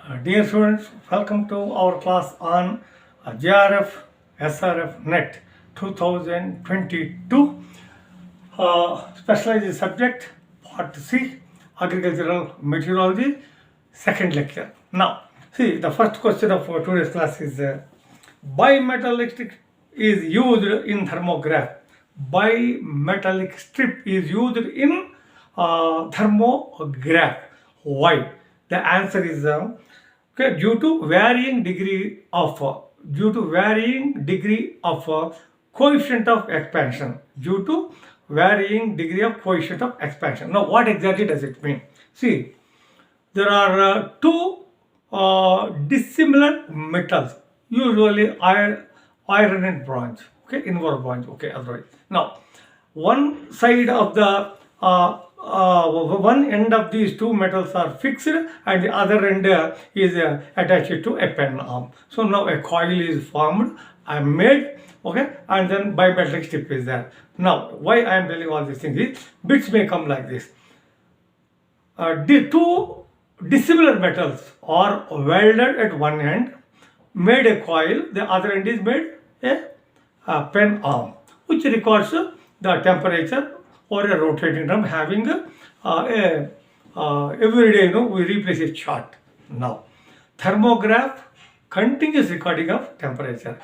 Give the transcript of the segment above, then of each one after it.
Dear students, welcome to our class on JRF SRF Net 2022. Specialized subject Part C, Agricultural Meteorology, second lecture. Now, see, the first question of today's class is bimetallic strip is used in thermograph. Bimetallic strip is used in thermograph. Why? The answer is due to varying degree of coefficient of expansion. Due to varying degree of coefficient of expansion. Now, what exactly does it mean? See, there are two dissimilar metals, usually iron and bronze. Okay, inward bronze. Okay, otherwise. Now, one side of the one end of these two metals are fixed and the other end is attached to a pen arm. So now a coil is formed and made, okay, and then bimetallic strip is there. Now, why I am telling all these things is bits may come like this. The two dissimilar metals are welded at one end, made a coil, the other end is made a pen arm, which records the temperature or a rotating drum having every day, we replace a chart. Now, thermograph, continuous recording of temperature.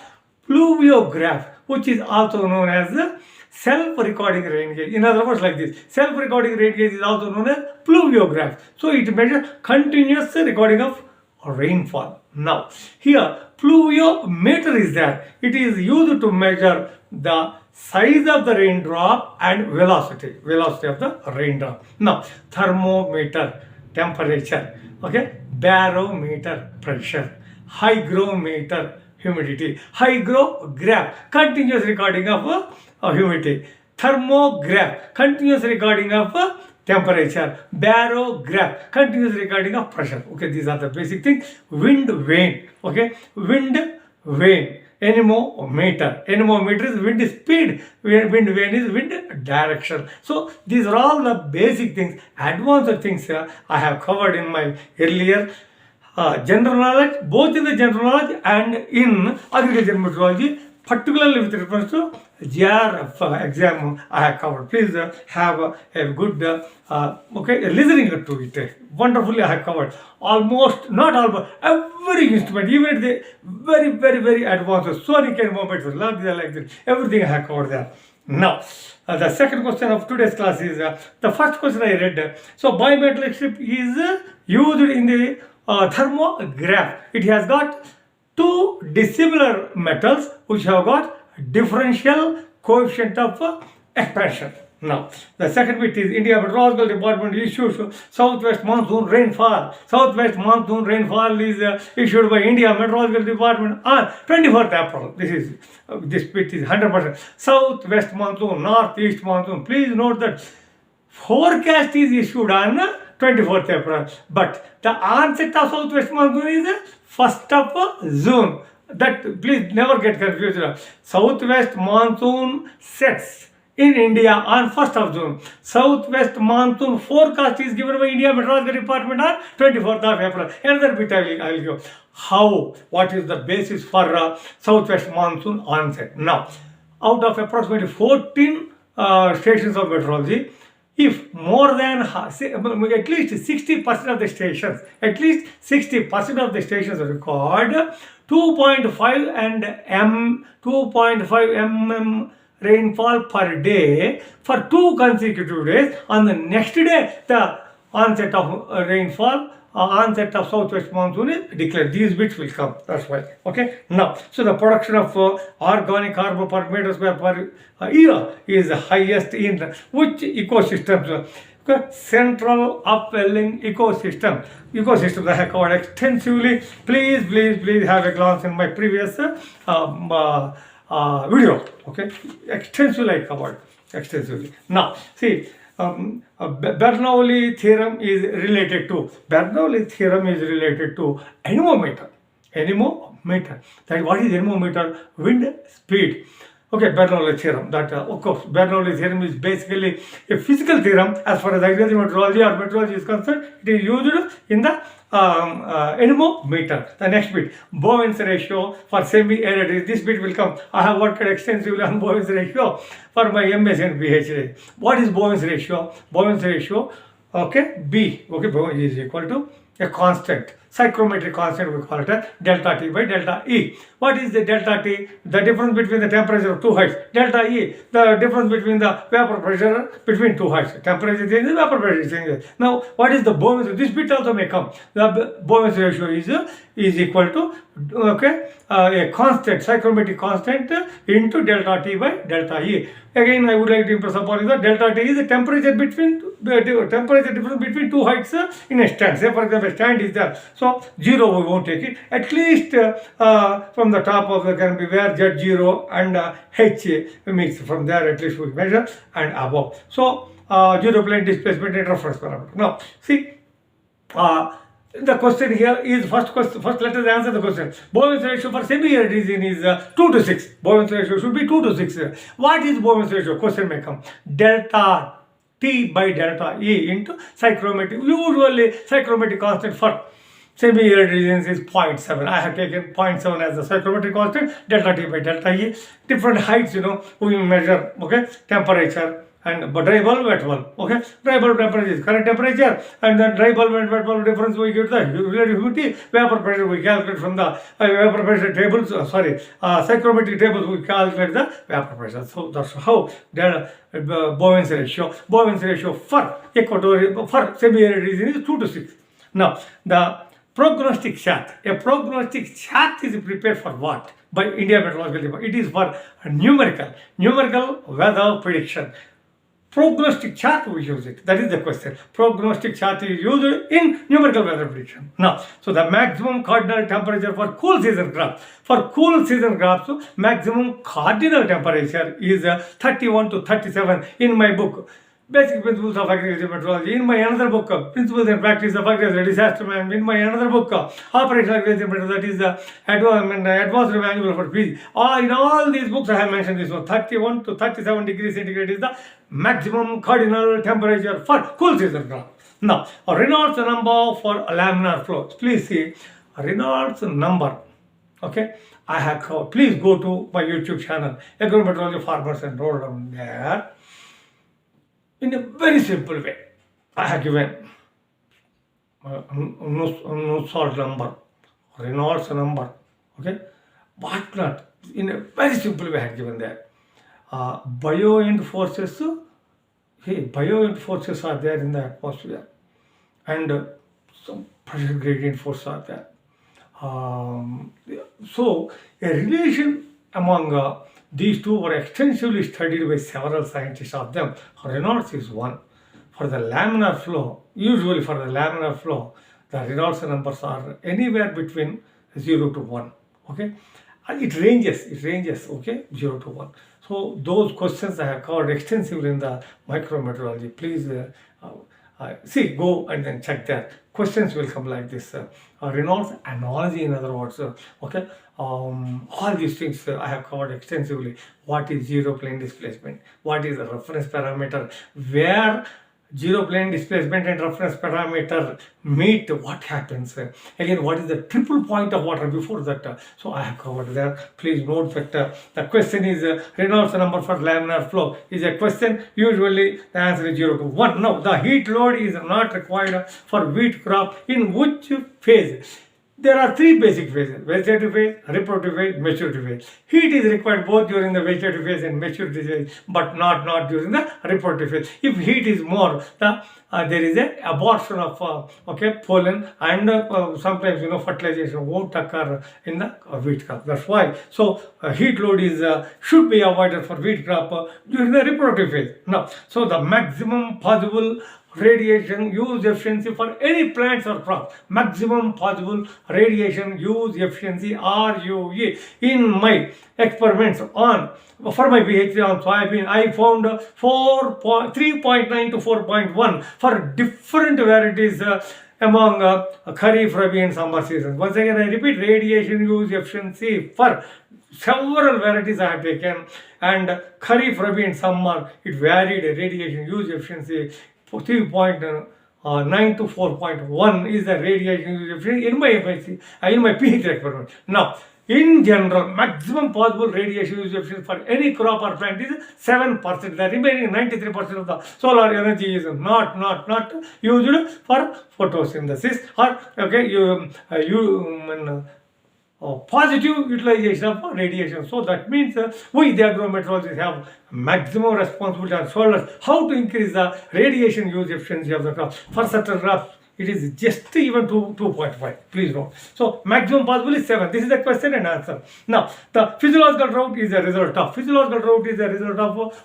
Pluviograph, which is also known as the self-recording rain gauge. In other words, like this, self-recording rain gauge is also known as pluviograph. So it measures continuous recording of rainfall. Now, here pluviometer is there. It is used to measure the size of the raindrop and velocity of the raindrop. Now, thermometer, temperature, okay, barometer, pressure, hygrometer, humidity, hygrograph, continuous recording of humidity, thermograph, continuous recording of temperature, barograph, continuous recording of pressure. Okay, these are the basic things. Wind vane, okay, wind vane. Anemometer is wind speed, wind vane is wind direction. So these are all the basic things, advanced things I have covered in my earlier general knowledge, both in the general knowledge and in agricultural meteorology, particularly with reference to JRF exam I have covered. Please have a good listening to it. Wonderfully I have covered almost, not almost, every instrument, even the very advanced sonic anemometers, like this, everything I have covered there. Now, the second question of today's class is, the first question I read, so bimetallic strip is used in the thermograph. It has got two dissimilar metals which have got differential coefficient of expansion. Now, the second bit is India Meteorological Department issues Southwest Monsoon Rainfall. Southwest Monsoon Rainfall is issued by India Meteorological Department on 24th April. This bit is 100%. Southwest Monsoon, Northeast Monsoon. Please note that forecast is issued on 24th April, but the onset of Southwest Monsoon is 1st of June. That please never get confused. Southwest Monsoon sets in India on 1st of June. Southwest Monsoon forecast is given by India Meteorological Department on 24th of April. Another bit I will give. How? What is the basis for Southwest Monsoon onset? Now, out of approximately 14 stations of meteorology, if more than at least 60% of the stations, record 2.5 mm rainfall per day for 2 consecutive days, on the next day the onset of rainfall, onset of Southwest Monsoon is declared. These bits will come, that's why. Okay, now, so the production of organic carbon per meter square per year is highest in which ecosystems? Okay, central upwelling ecosystem. Ecosystems I have covered extensively. Please have a glance in my previous video. Okay, extensively I covered extensively. Now, see, Bernoulli theorem is related to anemometer. That what is anemometer? Wind speed. Okay, Bernoulli theorem. That of course, Bernoulli theorem is basically a physical theorem as far as agricultural meteorology or meteorology is concerned. It is used in the anemometer. The next bit, Bowen's ratio for semi-arid. This bit will come. I have worked extensively on Bowen's ratio for my M.Sc and Ph.D. What is Bowen's ratio? Bowen's ratio, okay, B, okay, Bowen is equal to a constant, psychrometric constant, we call it a delta T by delta E. What is the delta T? The difference between the temperature of two heights. Delta E, the difference between the vapor pressure between two heights. Temperature changes, vapor pressure changes. Now, what is the Bowen's? This bit also may come. The Bowen's ratio is equal to, okay, a constant, psychrometric constant into delta T by delta E. Again, I would like to impress upon you that delta T is the temperature between temperature difference between two heights in a stand. Say, for example, a stand is there. So 0 we won't take it. At least from the top of the can be where Z0 and H mix. From there at least we measure and above. So 0 plane displacement and reference parameter. Now see, the question here is first let us answer the question. Bowen's ratio for semi-arid region is 2 to 6. Bowen's ratio should be 2 to 6. What is Bowen's ratio? Question may come. Delta T by delta E into psychrometric. Usually psychrometric constant for semi-arid regions is 0.7. I have taken 0.7 as the psychrometric constant, delta T by delta E. Different heights, we measure, okay, temperature and dry bulb, wet bulb, okay. Dry bulb temperature is current temperature, and then dry bulb and wet bulb difference we get the relative humidity. Vapor pressure we calculate from the vapor pressure tables, psychrometric tables we calculate the vapor pressure. So that's how the Bowen's ratio for equatorial, for semi-arid region is 2 to 6. Now, the prognostic chart. A prognostic chart is prepared for what? By India Meteorological Department. It is for numerical weather prediction. Prognostic chart we use it. That is the question. Prognostic chart is used in numerical weather prediction. Now, so the maximum cardinal temperature for cool season crops. For cool season crops, maximum cardinal temperature is 31 to 37 in my book. Basic Principles of Agricultural Meteorology. In my another book, Principles and Practice of Agricultural Disaster Management. In my another book, Operational Agricultural Meteorology, that is the Advanced Manual for PhD. In all these books I have mentioned this one. 31 to 37 degrees centigrade is the maximum cardinal temperature for cool season crop. Now, Reynolds number for laminar flow. Please see Reynolds number. Okay, I have covered. Please go to my YouTube channel, Agrometeorology Farmers, and roll down there. In a very simple way, I have given Reynolds number, Reynolds number, okay, what not, in a very simple way I have given that. Buoyant forces are there in the atmosphere, and some pressure gradient forces are there. So, a relation among these two were extensively studied by several scientists of them. Reynolds is one. For the laminar flow, usually for the laminar flow, the Reynolds numbers are anywhere between 0 to 1. Okay, and it ranges, okay, 0 to 1. So those questions I have covered extensively in the micrometeorology. Please see, go and then check that. Questions will come like this. Reynolds analogy, in other words, okay. All these things I have covered extensively. What is zero plane displacement? What is the reference parameter? Where zero plane displacement and reference parameter meet, what happens? Again, what is the triple point of water before that? So I have covered there. Please note that the question is Reynolds number for laminar flow is a question. Usually the answer is 0 to 1. Now, the heat load is not required for wheat crop in which phase? There are three basic phases: vegetative phase, reproductive phase, maturity phase. Heat is required both during the vegetative phase and maturity phase, but not during the reproductive phase. If heat is more, there is a abortion of pollen, and sometimes fertilization won't occur in the wheat crop. That's why. So heat load is should be avoided for wheat crop during the reproductive phase. Now, so the maximum possible radiation use efficiency for any plants or crops. Maximum possible radiation use efficiency, RUE. In my experiments for my PhD on soybean, I found 3.9 to 4.1 for different varieties among Kharif, Rabi and summer seasons. Once again, I repeat, radiation use efficiency for several varieties I have taken, and Kharif, Rabi and summer, it varied. Radiation use efficiency for 3.9 9 to 4.1 is the radiation efficiency in my M.Sc, in my Ph.D. experiment. Now, in general, maximum possible radiation use efficiency for any crop or plant is 7%. The remaining 93% of the solar energy is not used for photosynthesis or positive utilization of radiation. So that means we, the agrometeorologists, have maximum responsibility on shoulders how to increase the radiation use efficiency of the crop. For certain crops, it is just even 2.5. Please note. So maximum possible is 7. This is the question and answer. Now, the physiological drought is a result of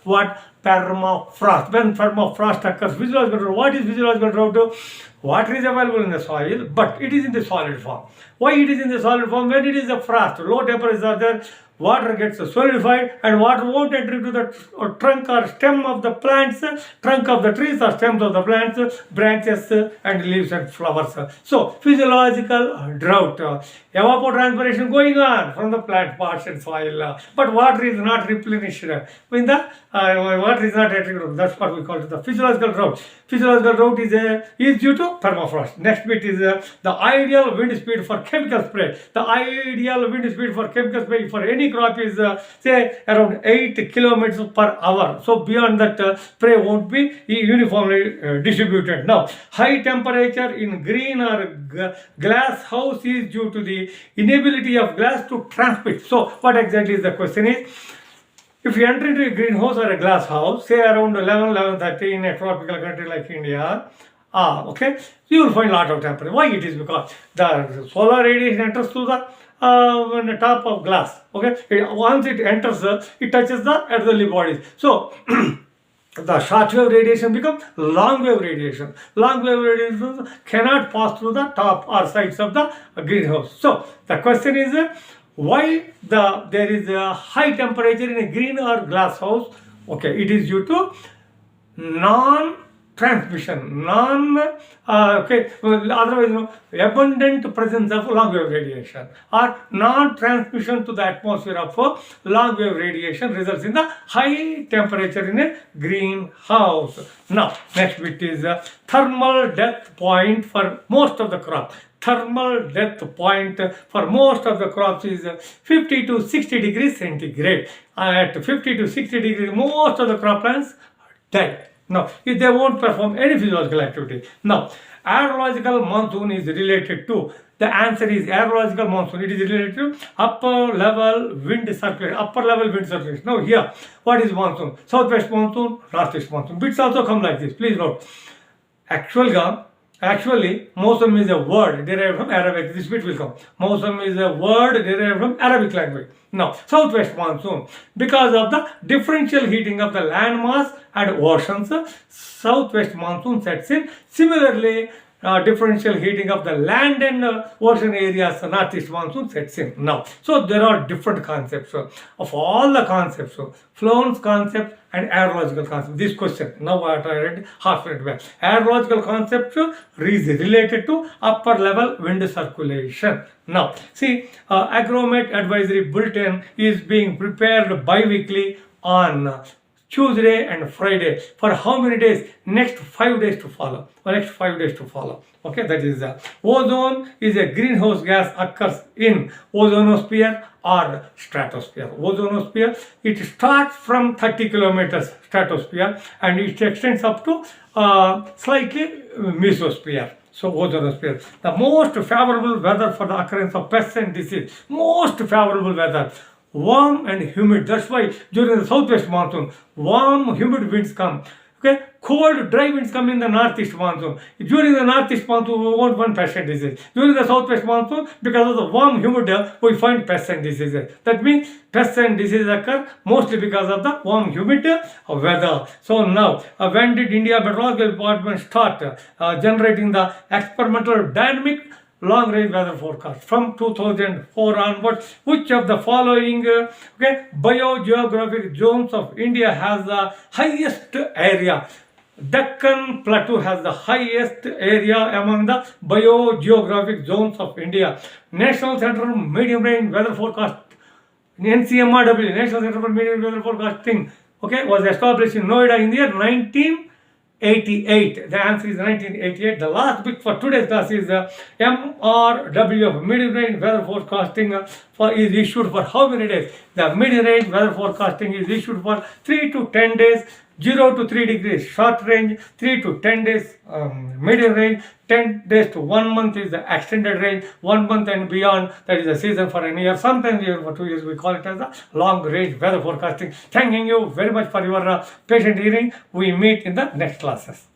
what? Permafrost. When permafrost occurs, physiological drought. What is physiological drought? Water is available in the soil, but it is in the solid form. Why it is in the solid form? When it is a frost, low temperatures are there, water gets solidified and water won't enter into the trunk or stem of the plants, trunk of the trees or stems of the plants, branches and leaves and flowers. So, physiological drought, evapotranspiration going on from the plant parts and soil, but water is not replenished. When the water is not entering, that's what we call it the physiological drought. Physiological drought is due to permafrost. Next bit is the ideal wind speed for chemical spray. The ideal wind speed for chemical spray for any crop is say around 8 kilometers per hour. So beyond that, spray won't be uniformly distributed. Now, high temperature in green or glass house is due to the inability of glass to transmit. So what exactly is the question is? If you enter into a greenhouse or a glass house, say around 11:30 in a tropical country like India, you will find a lot of temperature. Why it is? Because the solar radiation enters through the top of glass. Once it enters, it touches the earthly bodies. So the short wave radiation becomes long wave radiation. Long wave radiation cannot pass through the top or sides of the greenhouse. So the question is, why there is a high temperature in a green or glass house? It is due to non-transmission, otherwise abundant presence of long wave radiation or non-transmission to the atmosphere of long wave radiation results in the high temperature in a greenhouse. Now, next bit is thermal death point for most of the crop. Thermal death point for most of the crops is 50 to 60 degrees centigrade. At 50 to 60 degrees, most of the croplands die. Now, if they won't perform any physiological activity. Now, aerological monsoon is related to, the answer is aerological monsoon. It is related to upper level wind circulation. Now, here, what is monsoon? Southwest monsoon, northeast monsoon. Bits also come like this. Please note. Actually, monsoon is a word derived from Arabic. This bit will come. Monsoon is a word derived from Arabic language. Now, southwest monsoon, because of the differential heating of the landmass and oceans, southwest monsoon sets in. Similarly, differential heating of the land and ocean areas, northeast monsoon sets in. Now, so there are different concepts. Of all the concepts, Flown's concept and aerological concept. This question, now what I read half minute back. Aerological concept is related to upper level wind circulation. Now, see, Agromet advisory bulletin is being prepared bi-weekly on Tuesday and Friday. For how many days? Next 5 days to follow. Okay, that is ozone is a greenhouse gas, occurs in ozonosphere or stratosphere. Ozonosphere, it starts from 30 kilometers stratosphere and it extends up to slightly mesosphere. So ozonosphere. The most favorable weather for the occurrence of pests and disease. Most favorable weather. Warm and humid. That's why during the southwest monsoon, warm, humid winds come. Cold, dry winds come in the northeast monsoon. During the northeast monsoon, we won't find pests and disease. During the southwest monsoon, because of the warm, humid, we find pests and diseases. That means pests and diseases occur mostly because of the warm, humid weather. So now, when did India Meteorological Department start generating the experimental dynamic long-range weather forecast? From 2004 onwards, which of the following biogeographic zones of India has the highest area? Deccan Plateau has the highest area among the biogeographic zones of India. National Center for Medium Range Weather Forecast, NCMRW, National Center for Medium Range Weather Forecasting, was established in Noida in the year 19 1988. The answer is 1988. The last bit for today's class is MRW, medium range weather forecasting is issued for how many days? The medium range weather forecasting is issued for 3 to 10 days. 0 to 3 degrees short range, 3 to 10 days medium range, 10 days to 1 month is the extended range, 1 month and beyond, that is the season for an year, sometimes even for 2 years. We call it as the long range weather forecasting. Thanking you very much for your patient hearing. We meet in the next classes.